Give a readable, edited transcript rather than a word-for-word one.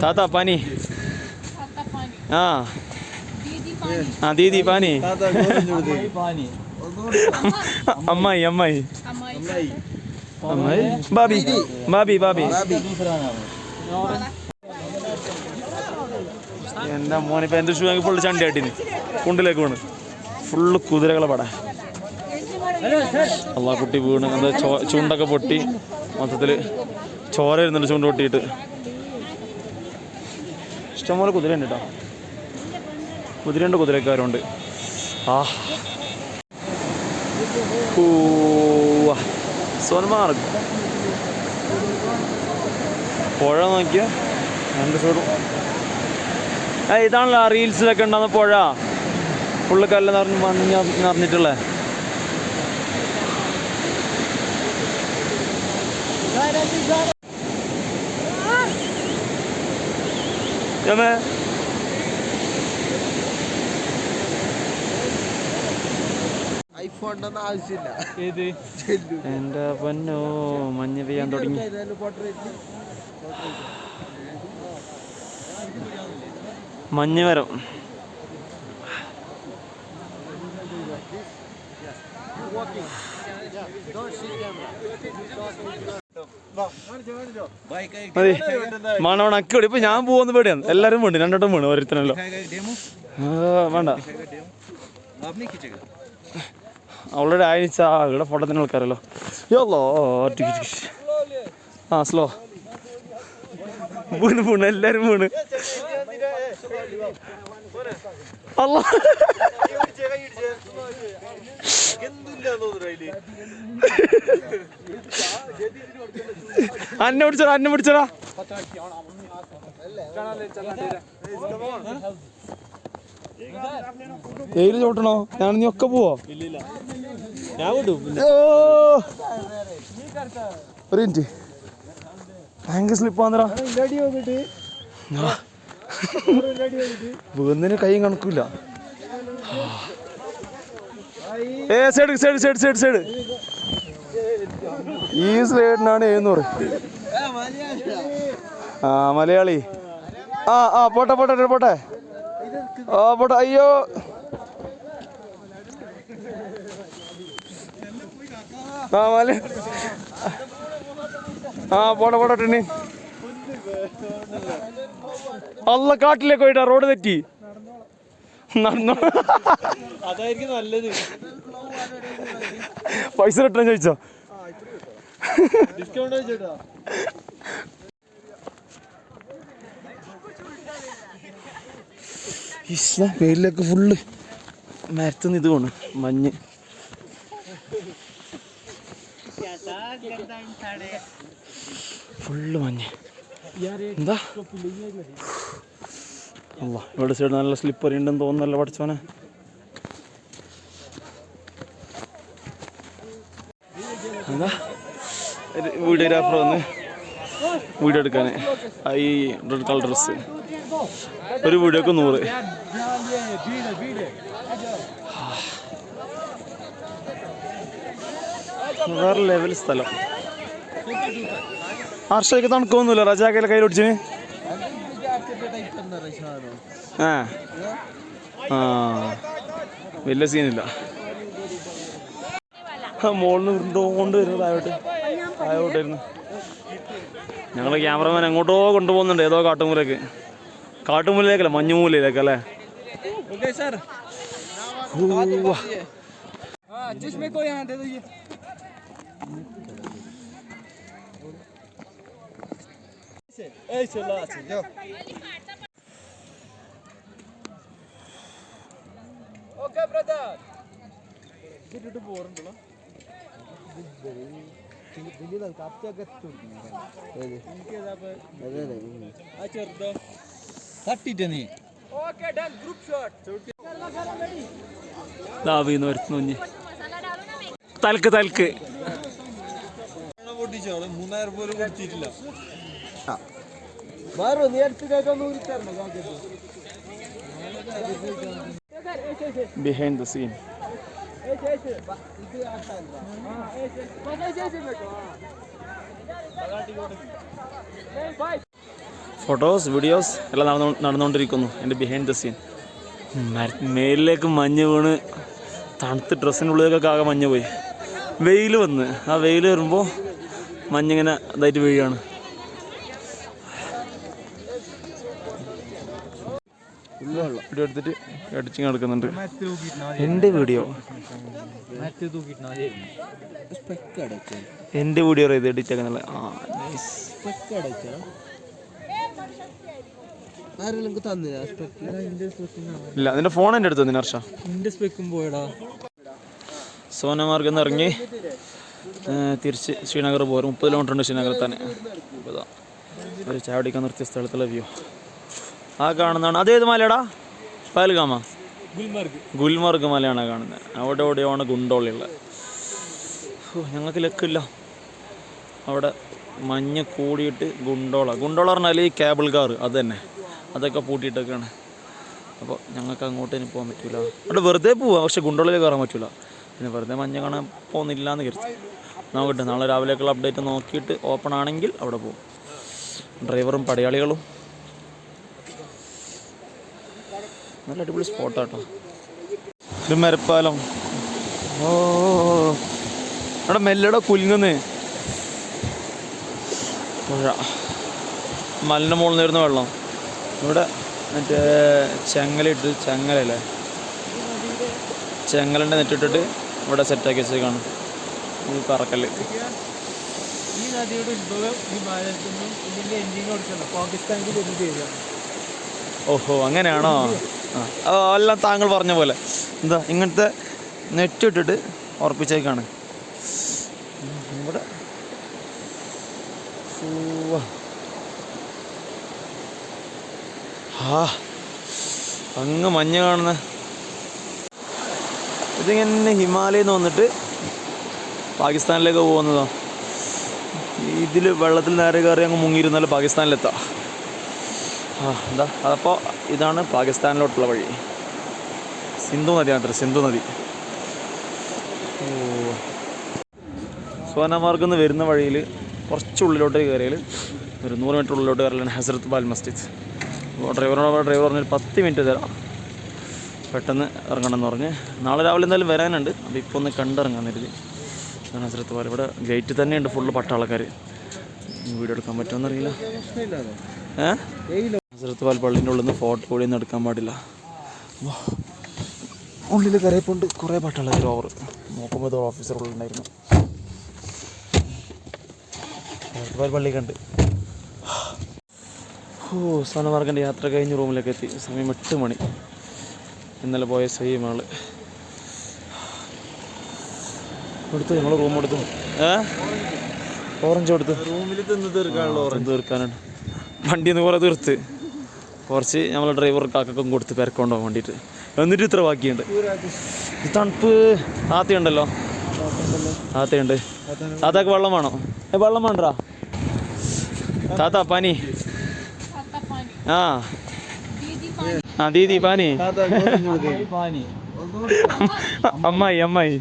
താത്ത പാനി. ആ ആ ദീദി പാനി. അമ്മായി അമ്മായി അമ്മായി ബാബി ബാബി ബാബി. എൻ്റെ മോനിപ്പോൾ എൻ്റെ ഷൂ ആണെങ്കിൽ ഫുള്ള് ചണ്ടിയായിട്ടിന് കുണ്ടിലേക്ക് വീണ് ഫുള്ള് കുതിരകളെ പട. അള്ളാ കുട്ടി വീണ് എന്താ ചുണ്ടൊക്കെ പൊട്ടി മൊത്തത്തിൽ ചോര ഇരുന്നുണ്ട് ചുണ്ട് പൊട്ടിയിട്ട്. ഇഷ്ടംപോലെ കുതിരയുണ്ട് കേട്ടോ, കുതിരയുണ്ട് കുതിരക്കാരുണ്ട്. ആ സോൻമാർഗ് പുഴ നോക്കിയ രണ്ട് സൈഡും. ഇതാണല്ലോ റീൽസിലൊക്കെ ഉണ്ടാകുന്ന പുഴ, ഫുള്ള് കല്ല് നിറഞ്ഞിട്ടുള്ളേ. എന്റെ പൊന്നോ മഞ്ഞ് പെയ്യാൻ തുടങ്ങി. മഞ്ഞ് മരം മതി മണവണ അക്കോടി. ഇപ്പൊ ഞാൻ പോകുന്ന പേടിയാണ്, എല്ലാരും വേണ്ടി രണ്ടോട്ടം വീണ് ഓരോരുത്തരല്ലോ. വേണ്ട അവളുടെ ആഴ്ച ഇവിടെ ഫോട്ടോത്തിന് ആൾക്കാരല്ലോ. ആ സ്ലോ വീണ് വീണ് എല്ലാരും വീണ്. അല്ല അന്നെ പിടിച്ചടാ അന്നെ പിടിച്ചടാ. തേയില ചോട്ടണോ? ഞാൻ നീ ഒക്കെ പോവോ? ഒരു മിനിറ്റ് ഭയങ്കര സ്ലിപ്പാന്നറാ. വീന്നിന് കൈയും കണക്കില്ല. Side side side side side. ഈ സ്ലൈഡിനാണ് 700. ആ മലയാളി. ആ ആ പോട്ടെ പോട്ടെ പോട്ടെ. ആ പോട്ടെ. അയ്യോ ആ മല. ആ പോട്ടെ പോട്ടെ ടെണ്ണി. അല്ല കാട്ടിലേക്ക് പോയിട്ടാ റോഡ് തെറ്റി. നടന്നോ അതായിരിക്കും നല്ലത്. പൈസ റിട്ടേൺ ചോദിച്ചോ? ഡിസ്കൗണ്ട് ചോദിച്ചോ? വെയിലൊക്കെ ഫുള്ള് മരത്തുനിന്ന് ഇത് പോണ് മഞ്ഞ്. ഫുള്ള് മഞ്ഞ്. എന്താ അല്ല ഇവിടെ സൈഡ് നല്ല സ്ലിപ്പറി ഉണ്ടെന്ന് തോന്നുന്നല്ലോ പഠിച്ചോനെ. എന്താ വീഡിയോഗ്രാഫർ വന്ന് വീഡിയോ എടുക്കാൻ. ഈ റെഡ് കളർ ഡ്രസ്സ് ഒരു വീഡിയോക്ക് 100. വേറെ ലെവൽ സ്ഥലം. ഹർഷയ്ക്ക് തണുക്കൊന്നുമില്ല, റജാക്കയിലെ കയ്യിൽ ഒടിച്ചിന്. ആ ആ വലിയ സീനില്ല. മോളിൽ നിന്ന് ഉരുണ്ടോണ്ട് വരുന്നത് താഴോട്ടായിരുന്നു. ഞങ്ങൾ ക്യാമറമാൻ എങ്ങോട്ടോ കൊണ്ടുപോകുന്നുണ്ട്, ഏതോ കാട്ടുമൂലയിലേക്കല്ല മഞ്ഞുമൂലയിലേക്കല്ലേ. തലക്ക് തലക്ക് 3000 പോലും കൊടുത്തിട്ടില്ല. behind the scene. Photos videos എല്ലാം നടന്നുകൊണ്ടിരിക്കുന്നു. എൻ്റെ ബിഹൈൻഡ് ദ സീൻ. മേലിലേക്ക് മഞ്ഞ് വീണ് തണുത്ത് ഡ്രസ്സിനുള്ളിലേക്കൊക്കെ ആകെ മഞ്ഞ് പോയി. വെയിൽ വന്ന് ആ വെയിൽ വരുമ്പോൾ മഞ്ഞിങ്ങനെ ഇതായിട്ട് വീഴുകയാണ്. വീഡിയോ എടുത്തിട്ട് അടിച്ചിങ് നടക്കുന്നുണ്ട്. എൻ്റെ വീഡിയോ ഇത് എഡിറ്റ് ആക്കുന്നുള്ള. ഇല്ല, നിന്റെ ഫോൺ എൻ്റെ അടുത്ത് തന്നെ ഹർഷ. സോനമാർഗിൽ നിന്ന് ഇറങ്ങി തിരിച്ച് ശ്രീനഗർ പോരും. 30 കിലോമീറ്റർ ഉണ്ട് ശ്രീനഗറിൽ തന്നെ. ഒരു ചായ കുടിക്കാൻ നിർത്തിയ സ്ഥലത്തുള്ള വ്യൂ ആ കാണുന്നതാണ്. അതേത് മലയാടാ? പഹൽഗാമ? ഗുൽമർഗ് മലയാണ് കാണുന്നത്. അവിടെ എവിടെയാണ് ഗുണ്ടോളുള്ളത്. ഞങ്ങൾക്ക് ലക്കില്ല. അവിടെ മഞ്ഞ് കൂടിയിട്ട് ഗുണ്ടോള പറഞ്ഞാൽ ഈ കേബിൾ കാർ അത് തന്നെ, അതൊക്കെ പൂട്ടിയിട്ടൊക്കെയാണ്. അപ്പോൾ ഞങ്ങൾക്ക് അങ്ങോട്ട് ഇനി പോകാൻ പറ്റില്ല. അവിടെ വെറുതെ പോവാം, പക്ഷേ ഗുണ്ടോളിൽ കയറാൻ പറ്റില്ല. പിന്നെ വെറുതെ മഞ്ഞ് കാണാൻ പോകുന്നില്ല എന്ന് കരുതി. നോക്കട്ടെ, നാളെ രാവിലേക്കുള്ള അപ്ഡേറ്റ് നോക്കിയിട്ട് ഓപ്പൺ ആണെങ്കിൽ അവിടെ പോകും. ഡ്രൈവറും പടയാളികളും. നല്ല അടിപൊളി സ്പോട്ടാട്ടോ ഇത്. മരപ്പാലം. ഓ അവിടെ മെല്ലടെ കുലുങ്ങുന്നേ. പുഴ, മലിൻ്റെ മുകളിൽ നിന്ന് വരുന്ന വെള്ളം. ഇവിടെ മറ്റേ ചെങ്ങലിട്ട്, ചെങ്ങലല്ലേ, ചെങ്ങലിൻ്റെ നെറ്റിട്ടിട്ട് ഇവിടെ സെറ്റാക്കി വെച്ചേക്കാണ് ഈ പറക്കല്ല്. ഈ നദിയുടെ ഉത്ഭവം ഈ ഭാരതത്തിൽ നിന്നും ഇതിൻ്റെ എൻഡിങ് കൊടുക്കണം പാകിസ്ഥാനിൽ എന്ത് ചെയ്യുക. ഓഹോ, അങ്ങനെയാണോ? ആ എല്ലാം താങ്കൾ പറഞ്ഞ പോലെ എന്താ ഇങ്ങനത്തെ നെറ്റ് ഇട്ടിട്ട് ഉറപ്പിച്ചേക്കാണ് ഇവിടെ. അങ്ങ് മഞ്ഞ് കാണുന്ന ഇതിങ്ങനെ ഹിമാലയിൽ നിന്ന് വന്നിട്ട് പാകിസ്ഥാനിലേക്ക് പോകുന്നതോ. ഇതിൽ വെള്ളത്തിൽ നേരെ കയറി അങ്ങ് മുങ്ങിയിരുന്നാലും പാകിസ്ഥാനിലെത്താം. എന്താ അതപ്പോൾ ഇതാണ് പാകിസ്ഥാനിലോട്ടുള്ള വഴി. സിന്ധു നദിയാണ്, സിന്ധു നദി. ഓ, സോനമാർഗിൽ നിന്ന് വരുന്ന വഴിയിൽ കുറച്ച് ഉള്ളിലോട്ട് കയറിയാൽ ഒരു 100 മീറ്റർ ഉള്ളിലോട്ട് കയറിയാണ് ഹസ്രത്ത് ബാൽ മസ്ജിദ്. അപ്പോൾ ഡ്രൈവർ പറഞ്ഞൊരു 10 മിനിറ്റ് തരാം, പെട്ടെന്ന് ഇറങ്ങണം എന്ന് പറഞ്ഞ്. നാളെ രാവിലെ എന്തായാലും വരാനുണ്ട്. അപ്പോൾ ഇപ്പോൾ ഒന്ന് കണ്ടിറങ്ങാൻ കരുതി. ഹസ്രത്ത് ബാൽ ഇവിടെ ഗേറ്റ് തന്നെയുണ്ട്, ഫുള്ള് പട്ടാളക്കാർ. വീഡിയോ എടുക്കാൻ പറ്റുമെന്നറിയില്ല. ഹസ്രത്ത് ബാൽ പള്ളീൻ്റെ ഉള്ളിൽ നിന്ന് ഫോട്ടോ കൂടി ഒന്നും എടുക്കാൻ പാടില്ല. ഉള്ളിൽ കയറിയപ്പോണ്ട് കുറേ പട്ടാളക്കാർ ഓവർ നോക്കുമ്പോൾ ഓഫീസർ ഉള്ളിലുണ്ടായിരുന്നു. ഹസ്രത്ത് ബാൽ പള്ളി കണ്ട്. സോനമാർഗിൻ്റെ യാത്ര കഴിഞ്ഞ് റൂമിലേക്ക് എത്തി. സമയം 8 മണി. ഇന്നലെ പോയ സെയിം ആള് കൊടുത്തു. ഞങ്ങൾ റൂം എടുത്തു. ഓറഞ്ച് കൊടുത്തു. റൂമിൽ തിന്ന് തീർക്കാനുള്ള ഓറഞ്ച് തീർക്കാനുണ്ട്. വണ്ടിയിൽ നിന്ന് കുറേ തീർത്ത് കുറച്ച് നമ്മൾ ഡ്രൈവർ കാക്കും കൊടുത്ത് പെരക്കൊണ്ടു പോകാൻ വേണ്ടിയിട്ട്. എന്നിട്ട് ഇത്ര ബാക്കിയുണ്ട്. തണുപ്പ്. താത്തയുണ്ടല്ലോ, താത്തയുണ്ട്. താത്താക്ക് വെള്ളം വേണോ? വെള്ളം വേണ്ടാ താത്ത? പനി. ദീദി പാനി. അമ്മായി